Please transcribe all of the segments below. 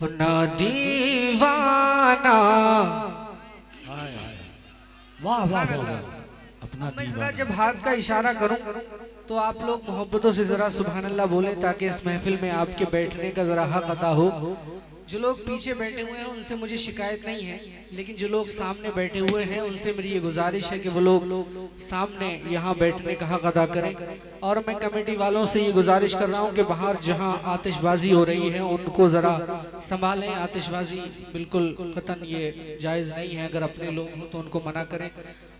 अपना दीवाना। वाह वाह वाह। अपना मैं जरा जब हाथ का इशारा करूं तो आप लोग मोहब्बतों से जरा सुभान अल्लाह बोले ताकि इस महफिल में आपके बैठने का जरा हक अता हो। जो लोग पीछे बैठे हुए हैं उनसे मुझे शिकायत नहीं है, लेकिन जो लोग सामने बैठे हुए हैं उनसे मेरी ये गुजारिश है कि वो लोग सामने यहाँ बैठने का हक अदा करें। और मैं कमेटी वालों से ये गुजारिश कर रहा हूँ कि बाहर जहाँ आतिशबाजी हो रही है उनको ज़रा संभालें। आतिशबाजी बिल्कुल कतन ये जायज़ नहीं है। अगर अपने लोग हों तो उनको मना करें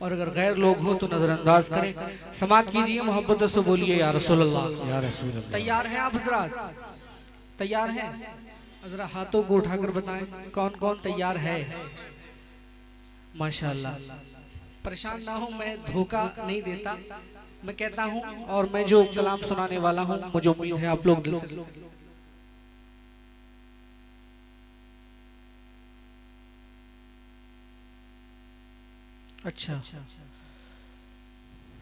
और अगर गैर लोग हों तो नज़रअंदाज करें। समात कीजिए, मोहब्बत से बोलिए या रसूल अल्लाह। या रसूल अल्लाह। तैयार हैं आप हजरात? तैयार हैं? जरा हाथों को उठाकर बताएं कौन कौन तैयार है। माशाल्लाह। परेशान ना हो, मैं धोखा नहीं देता, मैं कहता हूं और मैं जो कलाम सुनाने वाला हूं मुझे उम्मीद है आप लोग दिल से। अच्छा,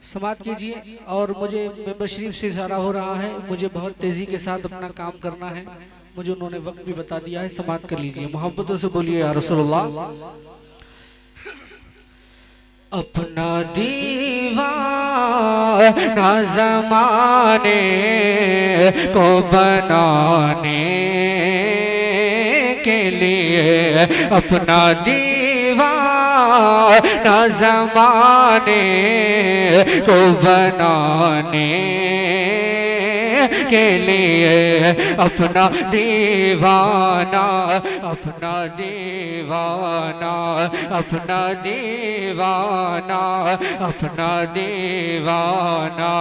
समाप्त कीजिए। और मुझे मेंबर शरीफ से इशारा हो रहा है, मुझे बहुत तेजी के साथ अपना काम करना है। मुझे उन्होंने वक्त भी बता दिया है। समाप्त कर लीजिए, मोहब्बतों से बोलिए या रसूलुल्लाह। अपना दीवाना ज़माने को बनाने के लिए, अपना दीवाना ज़माने को बनाने के लिए, अपना दीवाना, अपना दीवाना, अपना दीवाना, अपना दीवाना,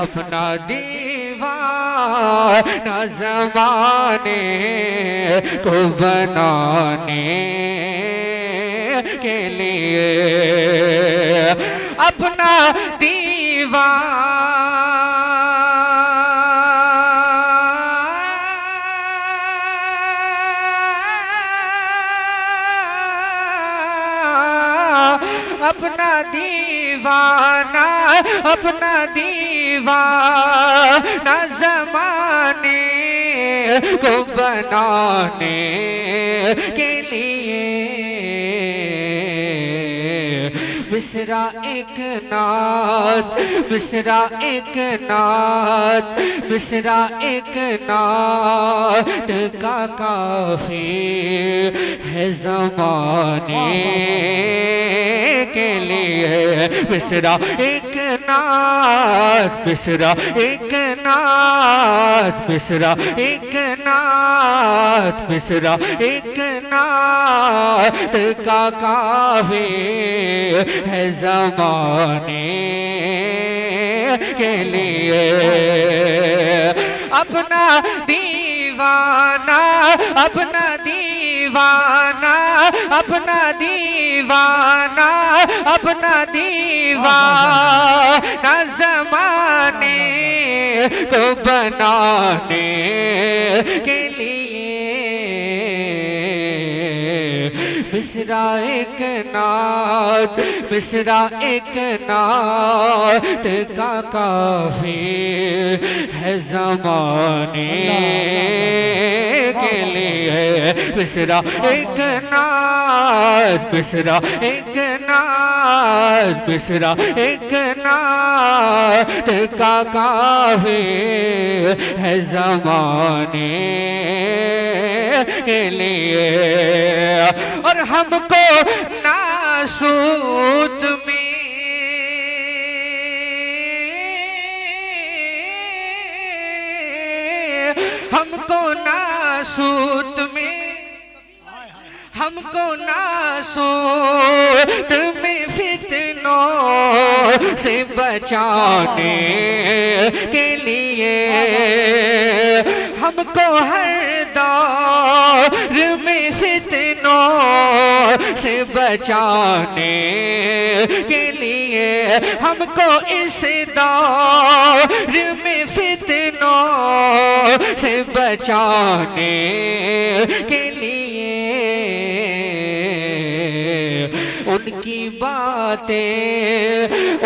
अपना दीवाना ज़माने को बनाने के लिए, अपना दीवाना, अपना दीवाना, अपना दीवाना ज़माने को बनाने के लिए, मिसरा एक नात, मिसरा एक नात, मिसरा एक नात का काफी है ज़माने के लिए, मिसरा एक नात, मिसरा एक नात, मिसरा एक नात, मिसरा एक नात का काफी है ज़माने के लिए, अपना दीवाना, अपना दीवाना, अपना दीवाना, अपना दीवाना ज़माने को बनाने के लिए, मिसरा एक नात, मिसरा एक नात का काफी है ज़माने के लिए, मिसरा एक नात, मिसरा एक नात, मिसरा एक नात का काफी है ज़माने के लिए, और हमको नासूत में, हमको नासूत में, हमको नासूत में फितनों से बचाने के लिए, हमको हर दौर में फितनों से बचाने के लिए, हमको इस दौर में फितनों से बचाने के लिए, उनकी बातें,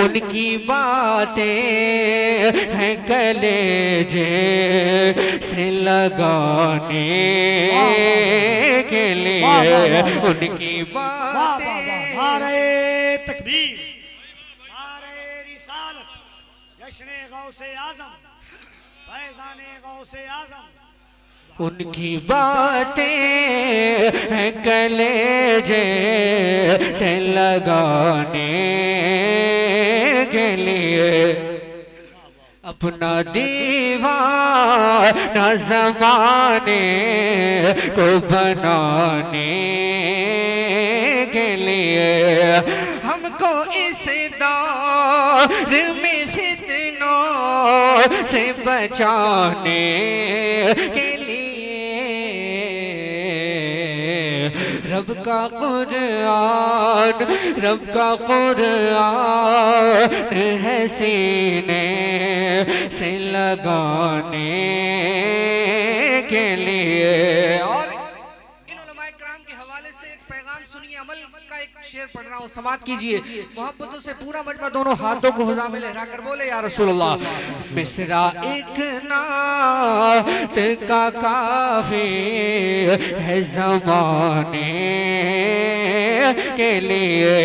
उनकी बातें हैं कलेजे से लगाने के लिए वाह, वाह, वाह, वाह। उनकी वाह वाह वाह बातें। नारे तकबीर नारे रिसालत जश्न गौसे आजम फैजाने गौसे आजम उनकी बातें हैं कलेजे से लगाने के लिए अपना दीवाना ज़माने को बनाने के लिए हमको इस दौर में फितनों से बचाने के लिए रब का कुरान है सीने से लगाने के लिए। और इन उलमाए किराम के हवाले से एक पैगाम सुनिए, अमल का एक शेर पढ़ रहा हूँ, समात कीजिए मोहब्बतों से। पूरा मजमा दोनों हाथों को हुज़ा में लहरा कर बोले या रसूलुल्लाह। मिसरा एक नात का काफी है ज़माने के लिए,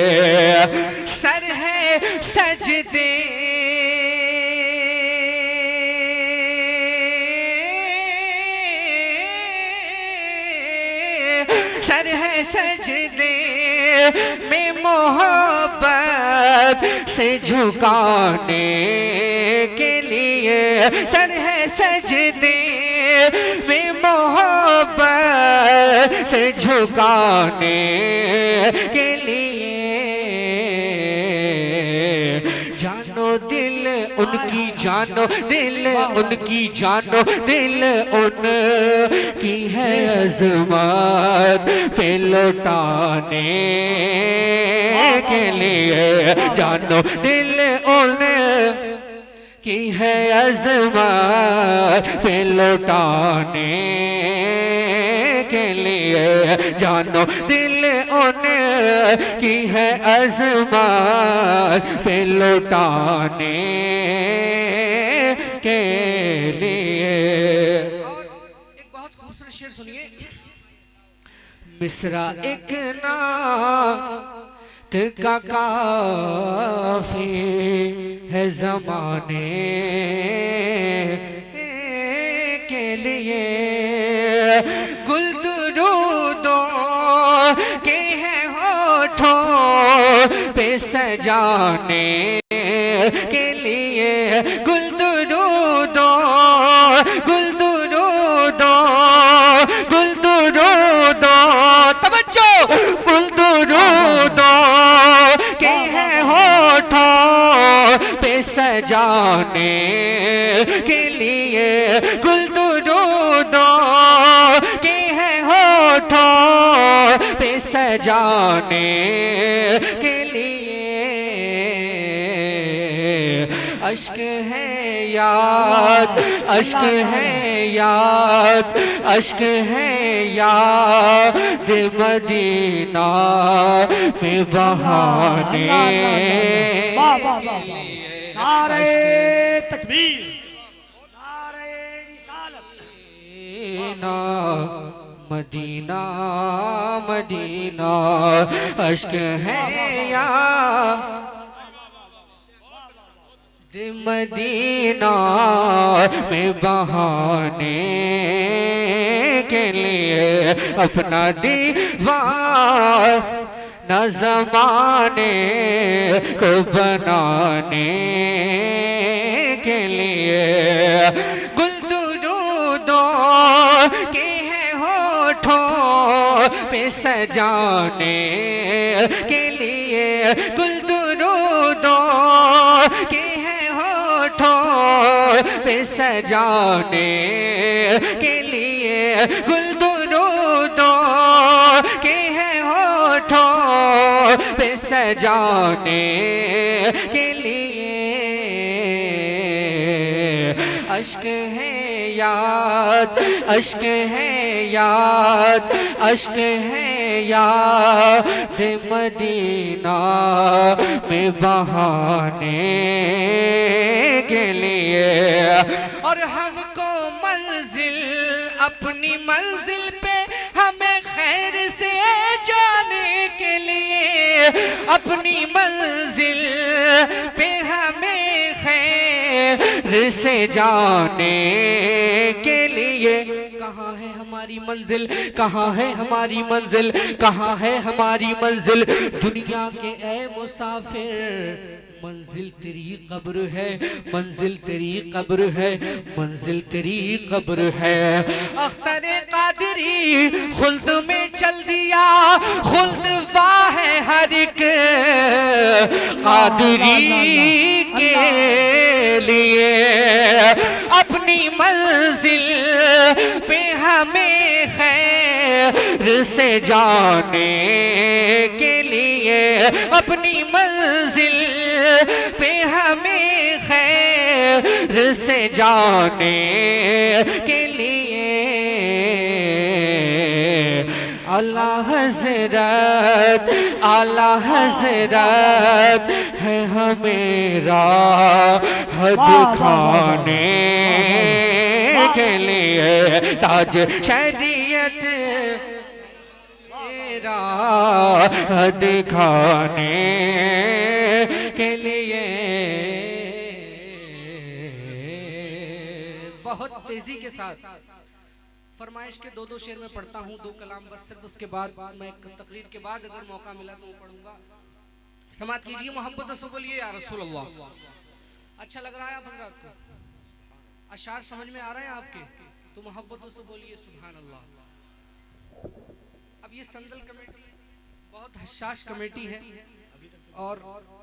सर है सजदे सर है सजदे में मोहब्बत से झुकाने के लिए, सर है सजदे में मोहब्बत से झुकाने के लिए। जानो दिल उनकी, जानो दिल उनकी, जानो दिल उनकी है अज़मत पे लौटाने के लिए, जानो दिल उनकी है अज़मत पे लौटाने के लिए, जानो दिल उनकी है अज़मत पे लौटाने के लिए। और एक बहुत खूबसूरत शेर सुनिए, मिसरा एक नात का काफी है ज़माने के लिए, गुल दुरूदों के हैं होठों पे सजाने के लिए, गुल दुरूदों, गुल दुरूदों, गुल दुरूदों, तवज्जो, गुल दुरूदों के हैं होठों पे सजाने के लिए, गुल दुरूदों के हैं होठों पे सजाने के लिए। अश्क है याद, अश्क है याद, अश्क है याद मदीना में बहाने वाह वाह वाह के वाह लिए। नारे तकबीर नारे रिसालत मदीना मदीना मदीना, अश्क है याद मदीना में बहाने के लिए, अपना दीवाना ज़माने को बनाने के लिए, गुल दुरूदों के हैं होठों पे सजाने के लिए, गुल दुरूदों के पे सजाने के लिए, गुल दुरूदों के हैं होठों पे सजाने के लिए। अश्क है याद, अश्क है याद, अश्क है याद मदीना में बहाने के लिए। और हमको मंजिल, अपनी मंजिल पे हमें खैर अपनी मंजिल पे हमें खैर से जाने के लिए। कहाँ है हमारी मंजिल, कहाँ है हमारी मंजिल, कहाँ है हमारी मंजिल दुनिया के ए मुसाफिर। मंजिल तेरी कब्र है, मंजिल तेरी कब्र है, मंजिल तेरी कब्र है। अख्तर कादरी खुल्द में चल दिया, खुल्द वाह है हर एक कादरी के लिए। अपनी मंजिल पे हमें खैर से जाने के लिए, अपनी मंजिल पे हमें खैर से जाने के लिए। आला हज़रत, आला हज़रत है हमें राह दिखाने के लिए। ताज शरीयत राह दिखाने के लिए। बहुत तेजी के साथ फरमाइश के दो शेर में पढ़ता हूँ, 2 कलाम बस सिर्फ, उसके बाद मैं तकरीर के बाद अगर मौका मिला तो पढ़ूंगा। समात कीजिए, मोहब्बत से बोलिए या रसूल अल्लाह। अच्छा लग रहा है आप हज़रात को? अशार समझ में आ रहे हैं आपके? तो मोहब्बत से बोलिए सुभान अल्लाह। अब ये संदल कमेटी बहुत हसास कमेटी है और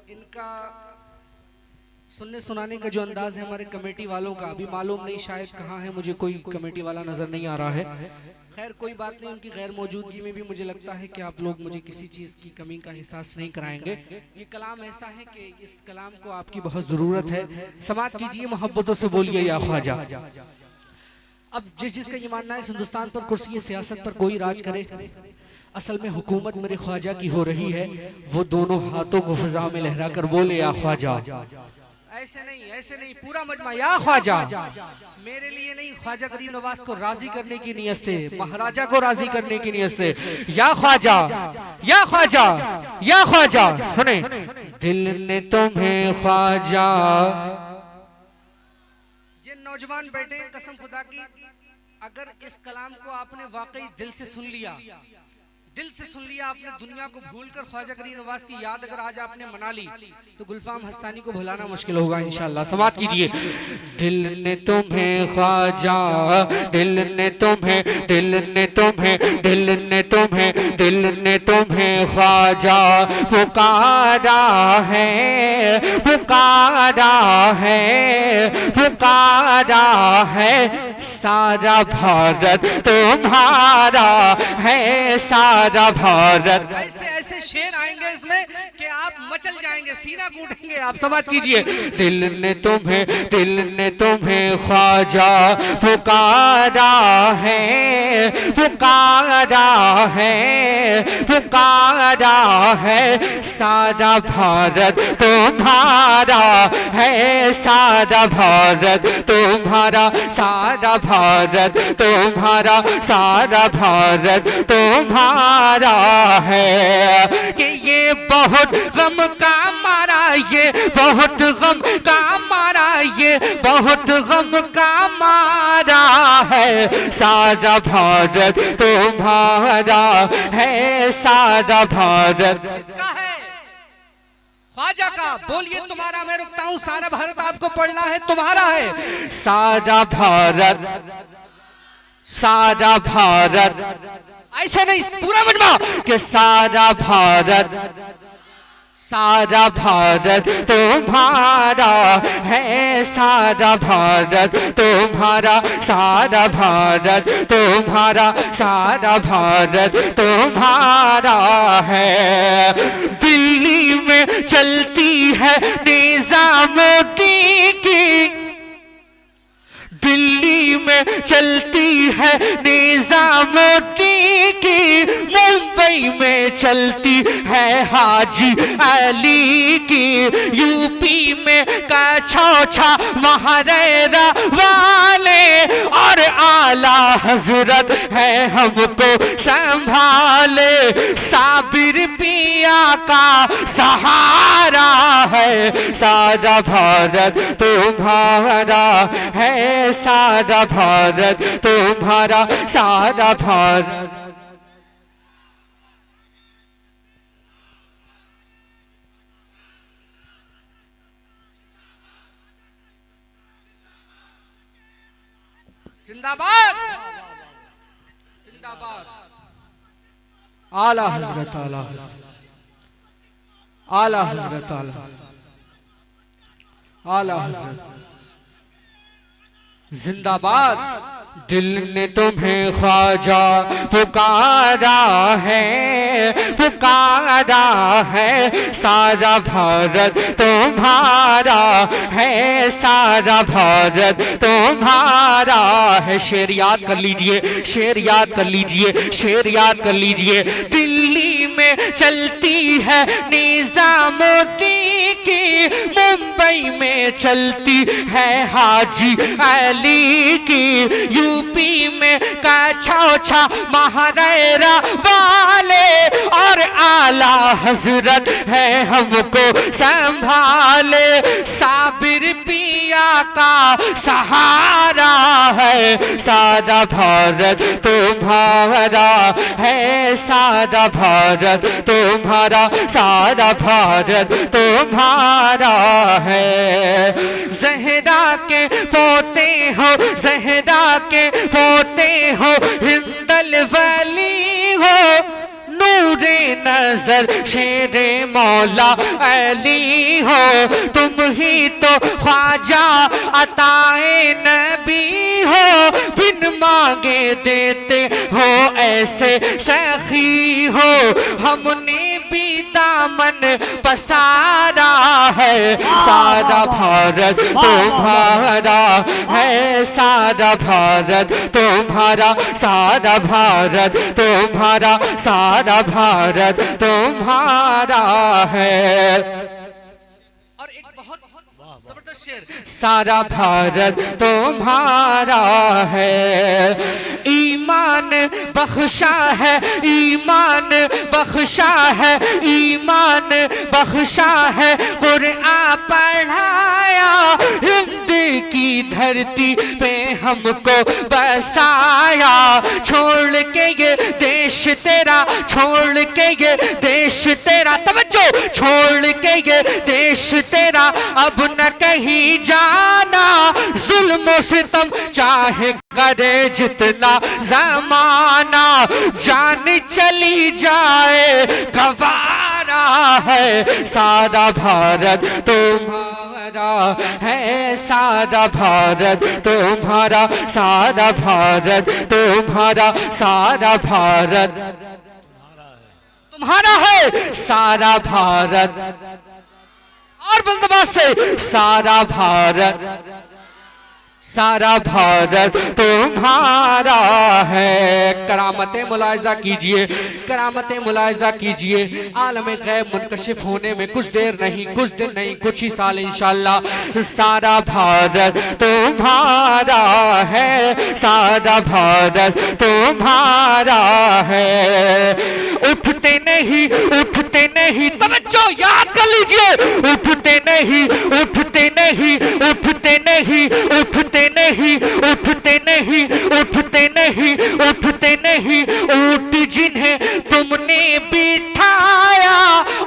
इनका सुनने सुनाने का जो अंदाज है हमारे कमेटी वालों का, अभी मालूम नहीं शायद कहाँ है, मुझे कोई कमेटी वाला नजर नहीं आ रहा है। खैर कोई बात नहीं, उनकी गैर मौजूदगी में भी मुझे लगता है कि आप लोग मुझे किसी चीज़ की कमी का एहसास नहीं कराएंगे। ये कलाम ऐसा है कि इस कलाम को आपकी बहुत ज़रूरत है। समात कीजिए, मोहब्बतों से बोलिए या ख्वाजा। अब जिसका ये मानना है हिंदुस्तान पर कुर्सी सियासत पर कोई राज करे, असल में हुकूमत मेरे ख्वाजा की हो रही है, वो दोनों हाथों को फिजा में लहरा कर बोले या ख्वाजा। ऐसे नहीं, ऐसे नहीं, पूरा मजमा या ख्वाजा। मेरे लिए नहीं, ख्वाजा गरीब नवाज को राजी करने की नियत से, महाराजा को राजी करने की नियत से या ख्वाजा, या ख्वाजा, या ख्वाजा। सुने, दिल ने तुम्हें ख्वाजा। ये नौजवान बैठे, कसम खुदा की, अगर इस कलाम को आपने वाकई दिल से सुन लिया, दिल से सुन लिया आपने, दुनिया को भूलकर ख्वाजा गरीब नवाज की याद अगर आज आपने मना ली, तो गुलफाम हस्तानी को भुलाना मुश्किल होगा इंशाअल्लाह। समात कीजिए, दिल ने तुम्हें ख्वाजा, दिल ने तुम्हें, दिल ने तुम्हें, दिल ने तुम्हें, दिल ने तुम्हें ख्वाजा पुकारा है, पुकारा है, पुकारा है। सारा भारत तुम्हारा है, सारा भारत। ऐसे ऐसे शेर आएंगे इसमें कि आप मचल जाएंगे, सीना कूटेंगे आप। समझ कीजिए, दिल ने तुम्हें, दिल ने तुम्हें ख्वाजा पुकारा है, पुकारा है, पुकारा है। सारा भारत तुम्हारा है, सारा भारत तुम्हारा, सारा भारत तुम्हारा, सारा भारत तुम्हारा है। कि ये बहुत गम का मारा, ये बहुत गम का मारा, ये बहुत गम का मारा है। सारा भारत तुम्हारा है, सारा भारत किसका है? ख्वाजा का। बोलिए तुम्हारा, मैं रुकता हूं। सारा भारत आपको पढ़ना है, तुम्हारा है। सारा भारत, सारा भारत, ऐसा नहीं, पूरा मजमा कि सारा भारत, सारा भारत तुम्हारा है, सारा भारत तुम्हारा, सारा भारत तुम्हारा, सारा भारत तुम्हारा है। दिल्ली में चलती है निजामुद्दीन की, दिल्ली में चलती है निजामुद्दीन की, मुंबई में चलती है हाजी अली की, यूपी में कछौछा महारेरा वाले, और आला हजरत है हमको संभाले। साबिर पिया का सहारा है, सारा भारत तुम्हारा है, सारा भारत तुम्हारा, सारा भारत। जिंदाबाद जिंदाबाद। आला हजरत, आला हजरत, आला हजरत, आला हजरत। जिंदाबाद। दिल ने तुम्हें ख्वाजा पुकारा है, पुकारा है, सारा भारत तुम्हारा है, सारा भारत तुम्हारा है। शेर याद कर लीजिए, शेर याद कर लीजिए, शेर याद कर लीजिए। दिल्ली में चलती है निजामुद्दीन की, मुंबई में चलती है हाजी अली की, यूपी में कछौछा महारेरा वाले, और आला हजरत है हमको संभाले। साबिर पिया का सहारा है, सारा भारत तुम्हारा है, सारा भारत तुम्हारा, सारा भारत तुम्हारा है। ज़हरा के पोते हो, ज़हरा के पोते हो, हिंदल वली हो, नूरे नजर शेरे मौला अली हो, तुम ही तो ख्वाजा अताए नबी हो, बिन मांगे देते हो ऐसे सखी हो। हमने भी दामन पसारा है, सारा भारत तुम्हारा है, सारा भारत तुम्हारा, सारा भारत तुम्हारा, सारा भारत तुम्हारा है। और एक बहुत जबरदस्त शेर, सारा भारत तुम्हारा है। ईमान बख्शा है, ईमान बख्शा है, ईमान बख्शा है, कुरान पढ़ाया, हिंद की धरती पे हमको बसाया। छोड़ के ये देश तेरा, छोड़ के ये देश तेरा, तवज्जो, छोड़ के ये देश तेरा, अब न कहीं जाना। जुल्म सितम चाहे करे जितना जमाना, जान चली जाए गवारा है, सारा भारत तुम्हारा है, सारा भारत तुम्हारा, सारा भारत तुम्हारा, सारा भारत तुम्हारा है, सारा भारत। और बंदोबस्त से, सारा भारत, सारा भारत तुम्हारा है। करामतें मुलाहिजा कीजिए, करामतें मुलाहिजा कीजिए। आलम गैब मुनकशिफ होने में कुछ देर नहीं, कुछ दिन नहीं, कुछ ही साल इंशाअल्लाह। सारा भारत तुम्हारा है, सारा भारत तुम्हारा है। उठते नहीं, उठते नहीं, तवज्जो याद कर लीजिए, उठते नहीं, उठते नहीं, उठते नहीं, उठते नहीं, उठते नहीं, उठते नहीं, उठते नहीं। ऊँट जिन्हें तुमने बिठाया,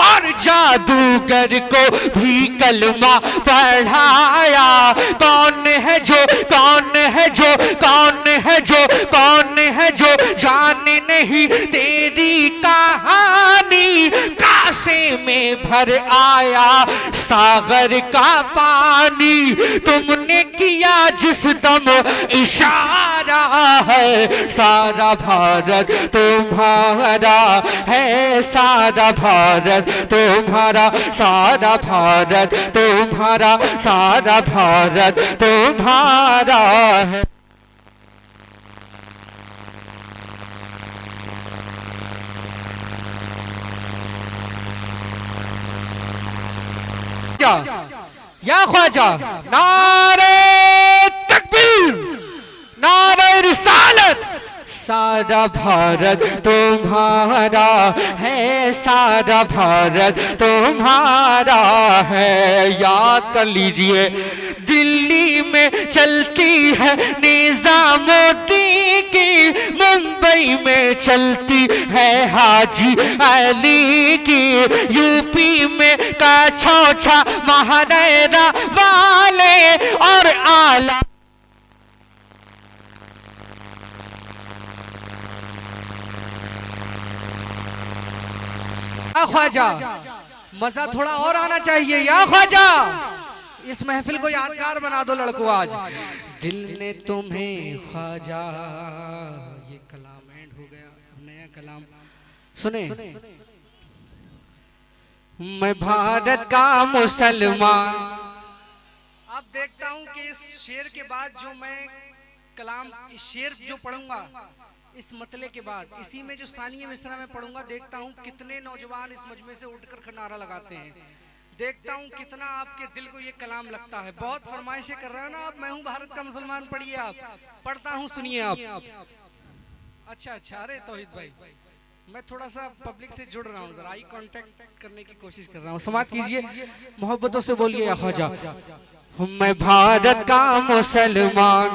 और जादूगर को भी कलमा पढ़ाया। कौन है जो, कौन है जो, कौन है जो, कौन है जो जाने नहीं तेरी कहानी। कासे में भर आया सागर का पानी, तुमने किया जिस दम इशारा है, सारा भारत तुम्हारा है, सारा भारत तुम्हारा, सारा भारत तुम्हारा, सारा भारत तुम्हारा है। या ख्वाजा, नारे तकबीर, नारे रिसालत। सारा भारत तुम्हारा है, सारा भारत तुम्हारा है। याद कर लीजिए, दिल्ली में चलती है निजामुद्दीन की, मुंबई में चलती है हाजी अली की, यूपी में का छौछा महानैरा वाले और आला। ख्वाजा, मजा थोड़ा और आना चाहिए। या ख्वाजा, इस महफिल को यादगार बना दो लड़कों आज। दिल ने तुम्हें ख्वाजा, ये कलाम एंड हो गया, नया कलाम सुने। मैं भारत का मुसलमान। अब देखता हूं कि इस शेर के बाद जो मैं कलाम, इस शेर जो पढ़ूंगा इस मतले के बाद, इसी में जो सानिया मिसरा में पढ़ूंगा, देखता हूं कितने नौजवान इस मजमे से उठकर नारा लगाते हैं। देखता हूं कितना आपके दिल को ये कलाम लगता है। बहुत फरमाइशें कर रहे हो ना आप, मैं हूं भारत का मुसलमान, पढ़िए आप, पढ़ता हूं सुनिए आप। अच्छा अच्छा, अरे तौहीद भाई, मैं थोड़ा सा पब्लिक से जुड़ रहा हूं, जरा आई कांटेक्ट करने की कोशिश कर रहा हूं। समाज कीजिए, मोहब्बतों से बोलिए या ख्वाजा। मैं भारत का मुसलमान,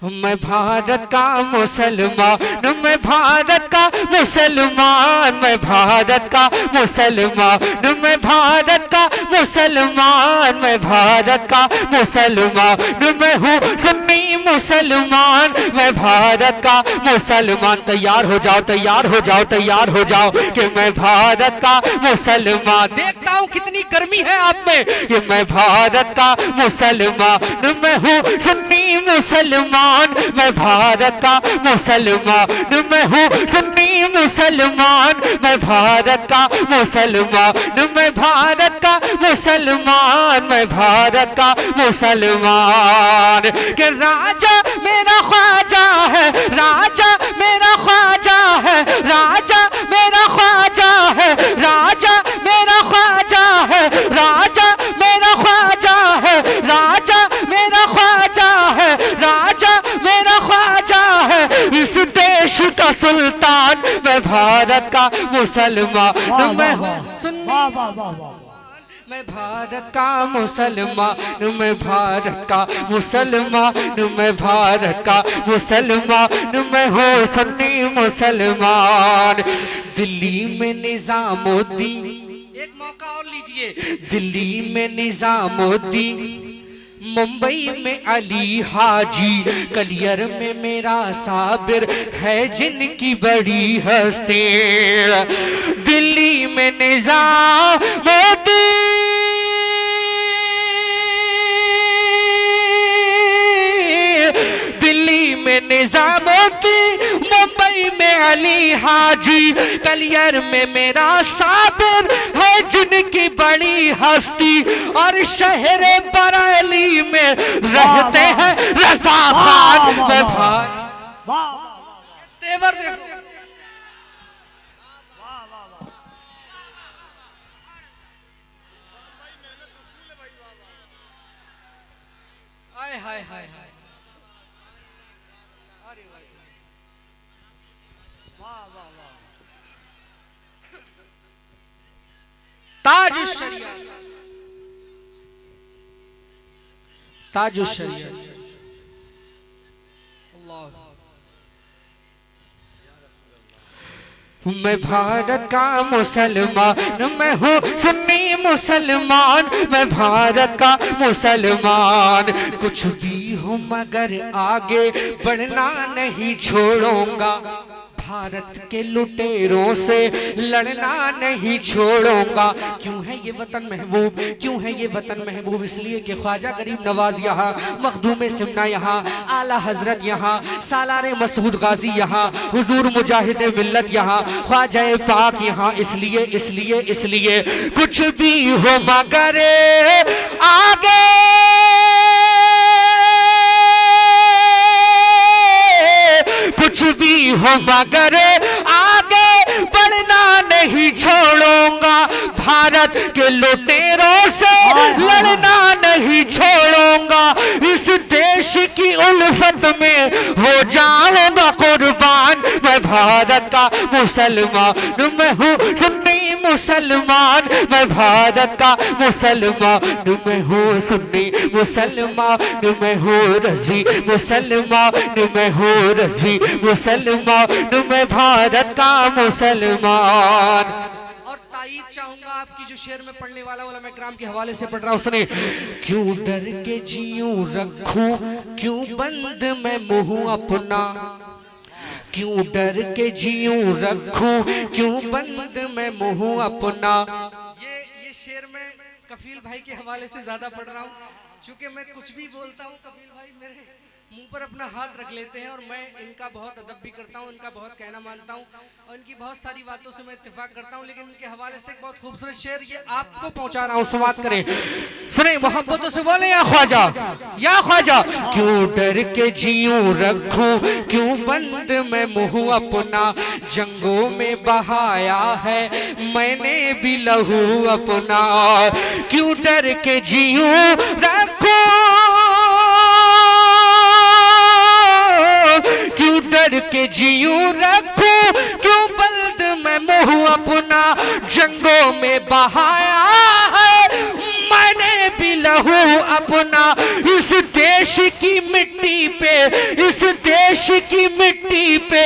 मैं भारत का मुसलमान, मैं भारत का मुसलमान, मैं भारत का मुसलमान, मैं भारत का मुसलमान, मैं भारत का मुसलमान, मैं हूँ सुन्नी मुसलमान, मैं भारत का मुसलमान। तैयार हो जाओ, तैयार हो जाओ, तैयार हो जाओ कि मैं भारत का मुसलमान। देखता हूँ कितनी गर्मी है आप में, कि मैं भारत का मुसलमान, मैं हूँ सुन्नी मुसलमान, मैं भारत का मुसलमान, मैं हूँ सुन्नी मुसलमान, मैं भारत का मुसलमान, मैं भारत का मुसलमान, मैं भारत का मुसलमान। कि राजा मेरा ख्वाजा है, राजा मेरा ख्वाजा है, राजा मेरा ख्वाजा है, राजा मेरा ख्वाजा है, राजा मेरा ख्वाजा है, राजा मेरा ख्वाजा है, राजा मेरा ख्वाजा है, इस देश का सुल्तान, मैं भारत का मुसलमान, मैं मैं भारत का मुसलमान, मैं भारत का मुसलमान, मैं भारत का मुसलमान, मैं हूँ सुन्नी मुसलमान। दिल्ली में निजामुद्दीन, एक मौका और लीजिए। दिल्ली में निजामुद्दीन, मुंबई में अली हाजी, कलियर में मेरा साबिर है जिनकी बड़ी हस्ती। दिल्ली में निजामुद्दीन, दिल्ली में निजामुद्दीन, मुंबई में अली हाजी, कलियर में मेरा साबिर है जिनकी बड़ी हस्ती, और शहर बरेली में रहते हैं रजा खान। मैं तेवर देखो, हाय हाय हाय हाय, अरे ताज शरिया, ताज शरिया। मैं भारत का मुसलमान, मैं हूँ सुन्नी मुसलमान, मैं भारत का मुसलमान। कुछ भी हो मगर आगे बढ़ना नहीं छोड़ूंगा, भारत के लुटेरों से लड़ना नहीं छोड़ूंगा। क्यों है ये वतन महबूब, क्यों है ये वतन महबूब? इसलिए कि ख्वाजा गरीब नवाज यहाँ, मखदूम सिमना यहाँ, आला हजरत यहाँ, सालार मसूद गाजी यहाँ, हुजूर मुजाहिद मिल्लत यहाँ, ख्वाजा पाक यहाँ। इसलिए इसलिए इसलिए कुछ भी हो मगर आगे कुछ भी हो मगर आगे बढ़ना नहीं नहीं छोड़ूंगा, भारत के लुटेरों से लड़ना नहीं छोड़ूंगा, इस देश की उल्फत में हो जाऊंगा कुर्बान। मैं भारत का मुसलमान मैं हूँ, सुन्नी मुसलमान, मैं भारत का मुसलमान मैं हूँ, सुन्नी मुसलमान मैं हूँ, रज़वी मुसलमान मैं हूँ, रज़वी मुसलमान मैं भारत का मुसलमान। और ताईद चाहूंगा आपकी जो शेर में पढ़ने वाला उलमा इकराम के हवाले से पढ़ रहा हूं, सुने। क्यों डर के जीऊं रखूं, क्यों बंद मैं मुंह अपना, क्यों डर के जीऊं रखूं, क्यों बंद मैं मुंह अपना। ये शेर मैं कफील भाई के हवाले से ज्यादा पढ़ रहा हूँ, क्योंकि मैं कुछ भी बोलता हूँ कफील भाई मेरे मुंह पर अपना हाथ रख लेते हैं, और मैं इनका बहुत अदब भी करता हूँ, इनका बहुत कहना मानता हूँ, और इनकी बहुत सारी बातों से मैं इत्तेफाक करता हूँ, लेकिन इनके हवाले से एक बहुत खूबसूरत शेर ये आपको पहुंचा रहा हूँ, समात करें, सुने मोहब्बतों से बोले या ख्वाजा, या ख्वाजा। क्यों डर के जीऊं रखूं, क्यों बंद मैं मुंह अपना, जंगों में बहाया है मैंने भी लहू अपना, क्यों डर के जीऊं रखूं, क्यों डर के जीऊं रखूं, क्यों बल्द मैं मुंह अपना, जंगों में बहाया है मैंने भी लहू अपना, इस देश की मिट्टी पे, इस देश की मिट्टी पे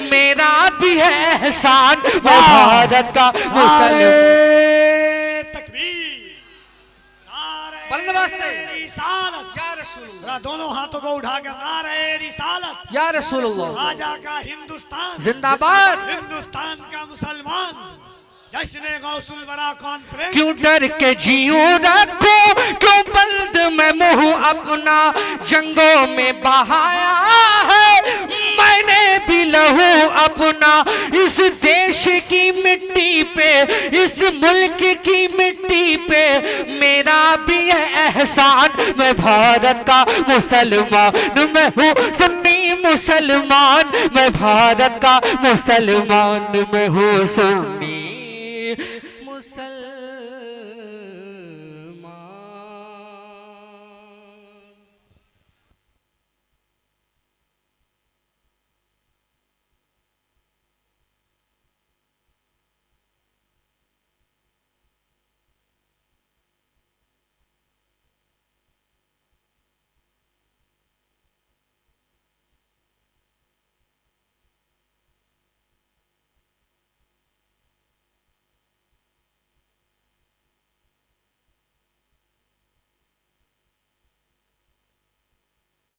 मेरा भी है एहसान। मैं भारत का मुसलमान। तकबीर, बंदोबस्त से रिसालत, या रसूलुल्लाह, दोनों हाथों को उठाकर नारे रिसालत, या रसूलुल्लाह, राजा का हिंदुस्तान जिंदाबाद, हिंदुस्तान का मुसलमान, जश्न गौसुल वरा कॉन्फ्रेंस। क्यों डर के जीऊं रखूं, क्यों बल्द मैं मुंह अपना, जंगों में बहाया है मैंने भी लहू अपना, इस देश की मिट्टी पे, इस मुल्क की मिट्टी पे मेरा भी है एहसान। मैं भारत का मुसलमान मैं हूँ, सुन्नी मुसलमान, मैं भारत का मुसलमान मैं हूँ, सुन्नी मुसलमान।